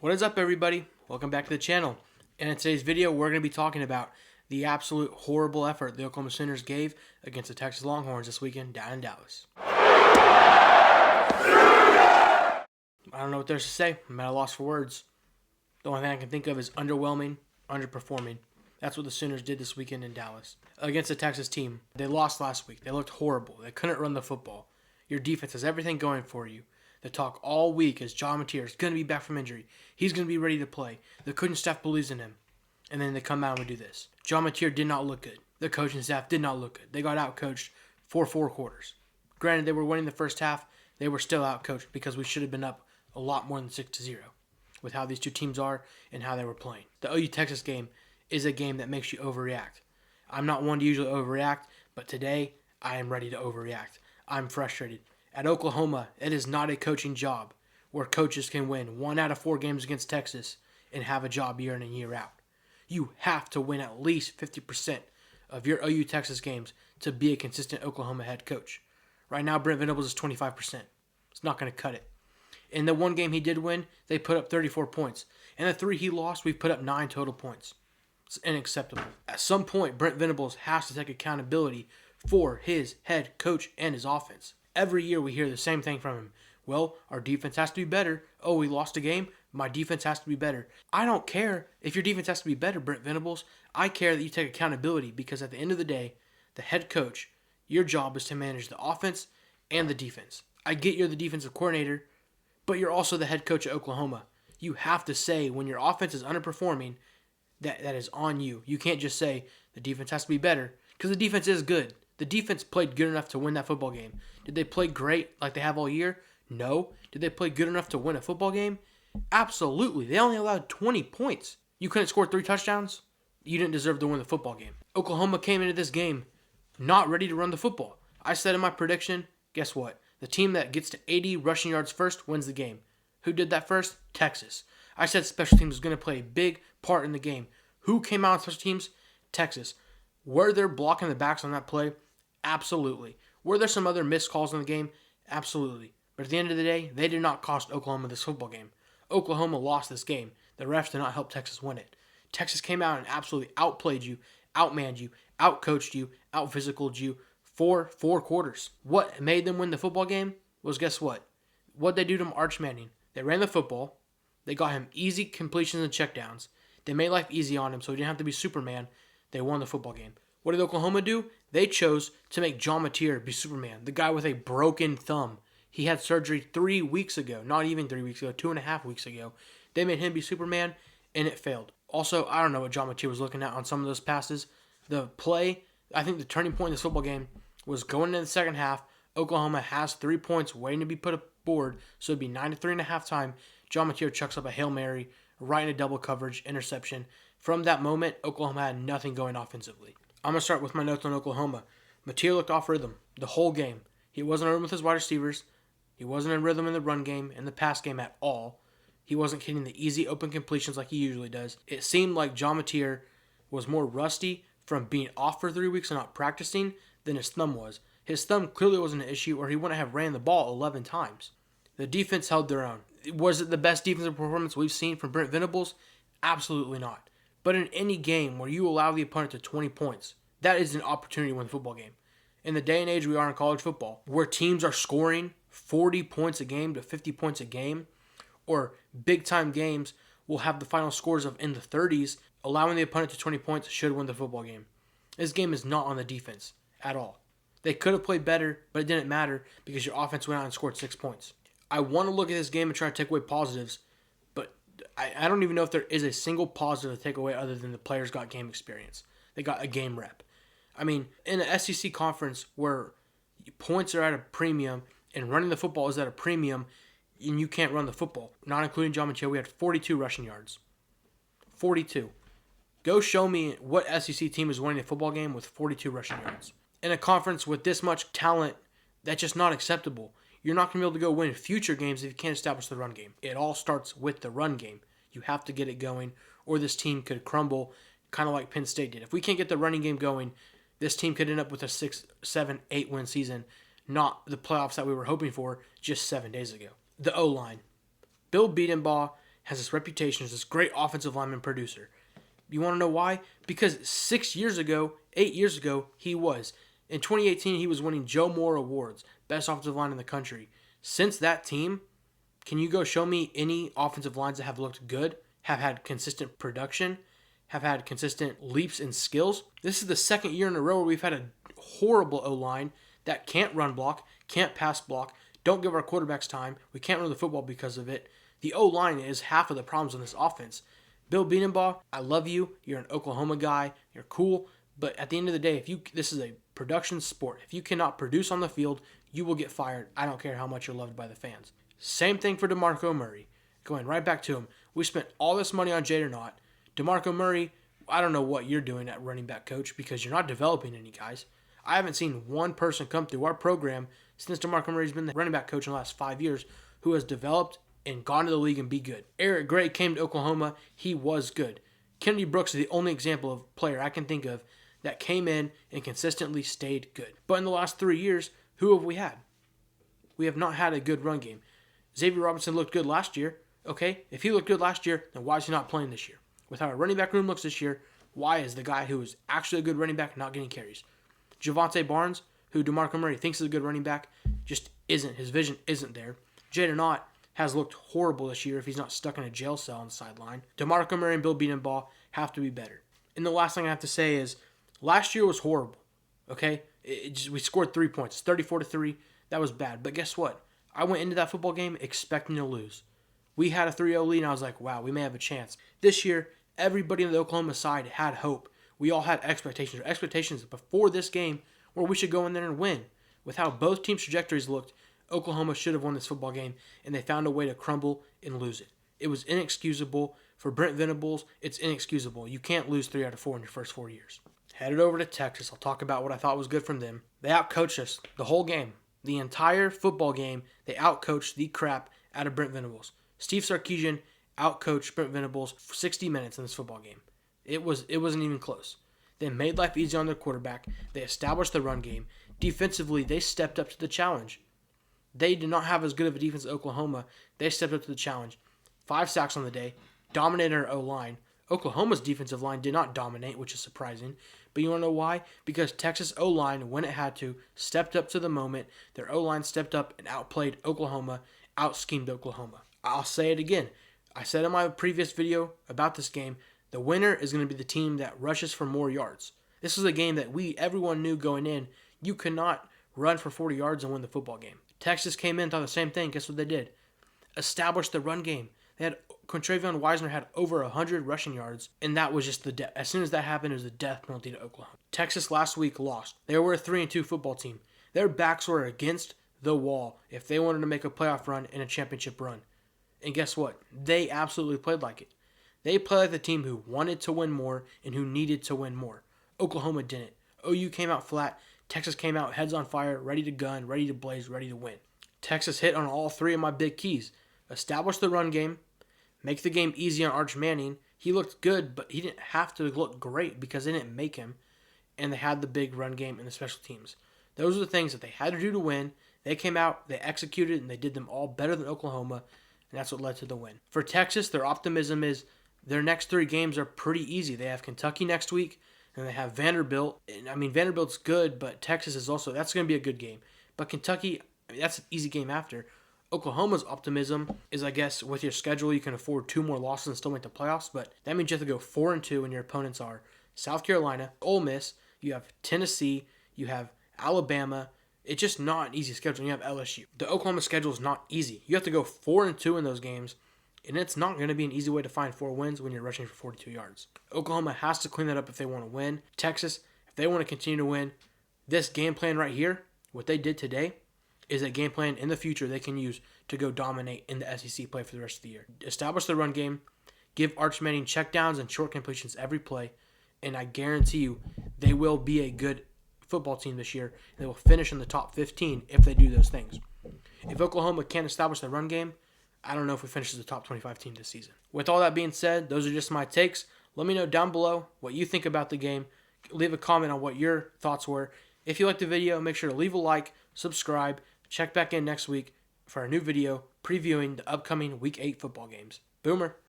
What is up, everybody? Welcome back to the channel. And in today's video, we're going to be talking about the absolute horrible effort the Oklahoma Sooners gave against the Texas Longhorns this weekend down in Dallas. I don't know what there's to say. I'm at a loss for words. The only thing I can think of is underwhelming, underperforming. That's what the Sooners did this weekend in Dallas against the Texas team. They lost last week. They looked horrible. They couldn't run the football. Your defense has everything going for you. The talk all week is John Mateer is going to be back from injury. He's going to be ready to play. The coaching staff believes in him. And then they come out and we do this. John Mateer did not look good. The coaching staff did not look good. They got outcoached for 4 quarters. Granted, they were winning the first half. They were still outcoached because we should have been up a lot more than 6-0 with how these two teams are and how they were playing. The OU-Texas game is a game that makes you overreact. I'm not one to usually overreact, but today I am ready to overreact. I'm frustrated. At Oklahoma, it is not a coaching job where coaches can win 1 out of 4 games against Texas and have a job year in and year out. You have to win at least 50% of your OU Texas games to be a consistent Oklahoma head coach. Right now, Brent Venables is 25%. It's not going to cut it. In the one game he did win, they put up 34 points. In the 3 he lost, we've put up 9 total points. It's unacceptable. At some point, Brent Venables has to take accountability for his head coach and his offense. Every year we hear the same thing from him. Well, our defense has to be better. Oh, we lost a game. My defense has to be better. I don't care if your defense has to be better, Brent Venables. I care that you take accountability because at the end of the day, the head coach, your job is to manage the offense and the defense. I get you're the defensive coordinator, but you're also the head coach at Oklahoma. You have to say when your offense is underperforming, that is on you. You can't just say the defense has to be better because the defense is good. The defense played good enough to win that football game. Did they play great like they have all year? No. Did they play good enough to win a football game? Absolutely. They only allowed 20 points. You couldn't score 3 touchdowns? You didn't deserve to win the football game. Oklahoma came into this game not ready to run the football. I said in my prediction, guess what? The team that gets to 80 rushing yards first wins the game. Who did that first? Texas. I said special teams was going to play a big part in the game. Who came out on special teams? Texas. Were there blocking the backs on that play? Absolutely. Were there some other missed calls in the game? Absolutely. But at the end of the day, they did not cost Oklahoma this football game. Oklahoma lost this game. The refs did not help Texas win it. Texas came out and absolutely outplayed you, outmanned you, outcoached you, outphysicaled you for 4 quarters. What made them win the football game was, guess what? What'd they do to Arch Manning? They ran the football. They got him easy completions and checkdowns. They made life easy on him so he didn't have to be Superman. They won the football game. What did Oklahoma do? They chose to make John Mateer be Superman, the guy with a broken thumb. He had surgery 3 weeks ago, not even 3 weeks ago, 2.5 weeks ago. They made him be Superman, and it failed. Also, I don't know what John Mateer was looking at on some of those passes. The play, I think the turning point in this football game was going into the second half. Oklahoma has 3 points waiting to be put aboard, so it'd be 9-3 at halftime. John Mateer chucks up a Hail Mary, right into double coverage, interception. From that moment, Oklahoma had nothing going offensively. I'm going to start with my notes on Oklahoma. Mateer looked off rhythm the whole game. He wasn't in rhythm with his wide receivers. He wasn't in rhythm in the run game and the pass game at all. He wasn't hitting the easy open completions like he usually does. It seemed like John Mateer was more rusty from being off for 3 weeks and not practicing than his thumb was. His thumb clearly wasn't an issue or he wouldn't have ran the ball 11 times. The defense held their own. Was it the best defensive performance we've seen from Brent Venables? Absolutely not. But in any game where you allow the opponent to 20 points, that is an opportunity to win the football game. In the day and age we are in college football, where teams are scoring 40 points a game to 50 points a game, or big-time games will have the final scores of in the 30s, allowing the opponent to 20 points should win the football game. This game is not on the defense at all. They could have played better, but it didn't matter because your offense went out and scored 6 points. I want to look at this game and try to take away positives, but I don't even know if there is a single positive to take away other than the players got game experience. They got a game rep. I mean, in an SEC conference where points are at a premium and running the football is at a premium and you can't run the football, not including John Mateer, we had 42 rushing yards. 42. Go show me what SEC team is winning a football game with 42 rushing yards. In a conference with this much talent, that's just not acceptable. You're not going to be able to go win future games if you can't establish the run game. It all starts with the run game. You have to get it going, or this team could crumble, kind of like Penn State did. If we can't get the running game going, this team could end up with a 6, 7, 8 win season, not the playoffs that we were hoping for just 7 days ago. The O-line. Bill Bedenbaugh has this reputation as this great offensive lineman producer. You want to know why? Because 8 years ago, he was. In 2018, he was winning Joe Moore Awards, best offensive line in the country. Since that team, can you go show me any offensive lines that have looked good, have had consistent production, have had consistent leaps in skills? This is the second year in a row where we've had a horrible O-line that can't run block, can't pass block, don't give our quarterbacks time. We can't run the football because of it. The O-line is half of the problems on this offense. Bill Beanenbaugh, I love you. You're an Oklahoma guy. You're cool. But at the end of the day, this is a production sport. If you cannot produce on the field, you will get fired. I don't care how much you're loved by the fans. Same thing for DeMarco Murray. Going right back to him. We spent all this money on Jadernaught. DeMarco Murray, I don't know what you're doing at running back coach because you're not developing any guys. I haven't seen one person come through our program since DeMarco Murray's been the running back coach in the last 5 years who has developed and gone to the league and be good. Eric Gray came to Oklahoma. He was good. Kennedy Brooks is the only example of player I can think of that came in and consistently stayed good. But in the last 3 years, who have we had? We have not had a good run game. Xavier Robinson looked good last year. Okay, if he looked good last year, then why is he not playing this year? With how our running back room looks this year, why is the guy who is actually a good running back not getting carries? Javonte Barnes, who DeMarco Murray thinks is a good running back, just isn't. His vision isn't there. Jadernaught has looked horrible this year if he's not stuck in a jail cell on the sideline. DeMarco Murray and Bill Beanenbaugh have to be better. And the last thing I have to say is, last year was horrible. Okay? We scored 3 points. 34-3. That was bad. But guess what? I went into that football game expecting to lose. We had a 3-0 lead, and I was like, wow, we may have a chance. This year, everybody on the Oklahoma side had hope. We all had expectations before this game where we should go in there and win. With how both teams' trajectories looked, Oklahoma should have won this football game, and they found a way to crumble and lose it. It was inexcusable. For Brent Venables, it's inexcusable. You can't lose 3 out of 4 in your first 4 years. Headed over to Texas. I'll talk about what I thought was good from them. They outcoached us the whole game. The entire football game, they outcoached the crap out of Brent Venables. Steve Sarkisian outcoached Brent Venables for 60 minutes in this football game. It wasn't even close. They made life easy on their quarterback. They established the run game. Defensively, they stepped up to the challenge. They did not have as good of a defense as Oklahoma. They stepped up to the challenge. 5 sacks on the day. Dominated our O-line. Oklahoma's defensive line did not dominate, which is surprising. But you want to know why? Because Texas O-line, when it had to, stepped up to the moment. Their O-line stepped up and outplayed Oklahoma, out-schemed Oklahoma. I'll say it again. I said in my previous video about this game, the winner is going to be the team that rushes for more yards. This is a game that everyone knew going in. You cannot run for 40 yards and win the football game. Texas came in, thought the same thing. Guess what they did? Established the run game. Contravion Wisner had over 100 rushing yards, and that was just the death. As soon as that happened, it was the death penalty to Oklahoma. Texas last week lost. They were a 3-2 football team. Their backs were against the wall if they wanted to make a playoff run and a championship run. And guess what? They absolutely played like it. They played like the team who wanted to win more and who needed to win more. Oklahoma didn't. OU came out flat. Texas came out heads on fire, ready to gun, ready to blaze, ready to win. Texas hit on all 3 of my big keys. Establish the run game. Make the game easy on Arch Manning. He looked good, but he didn't have to look great because they didn't make him. And they had the big run game and the special teams. Those are the things that they had to do to win. They came out, they executed, and they did them all better than Oklahoma. And that's what led to the win. For Texas, their optimism is their next 3 games are pretty easy. They have Kentucky next week, and they have Vanderbilt. I mean, Vanderbilt's good, but Texas is also, that's going to be a good game. But Kentucky, that's an easy game after. Oklahoma's optimism is, I guess, with your schedule, you can afford 2 more losses and still make the playoffs, but that means you have to go 4-2, and your opponents are South Carolina, Ole Miss, you have Tennessee, you have Alabama. It's just not an easy schedule. You have LSU. The Oklahoma schedule is not easy. You have to go 4-2 in those games, and it's not going to be an easy way to find 4 wins when you're rushing for 42 yards. Oklahoma has to clean that up if they want to win. Texas, if they want to continue to win, this game plan right here, what they did today, is a game plan in the future they can use to go dominate in the SEC play for the rest of the year. Establish the run game, give Arch Manning checkdowns and short completions every play, and I guarantee you they will be a good football team this year, and they will finish in the top 15 if they do those things. If Oklahoma can't establish the run game, I don't know if we finish as a top 25 team this season. With all that being said, those are just my takes. Let me know down below what you think about the game. Leave a comment on what your thoughts were. If you liked the video, make sure to leave a like, subscribe, check back in next week for a new video previewing the upcoming Week 8 football games. Boomer.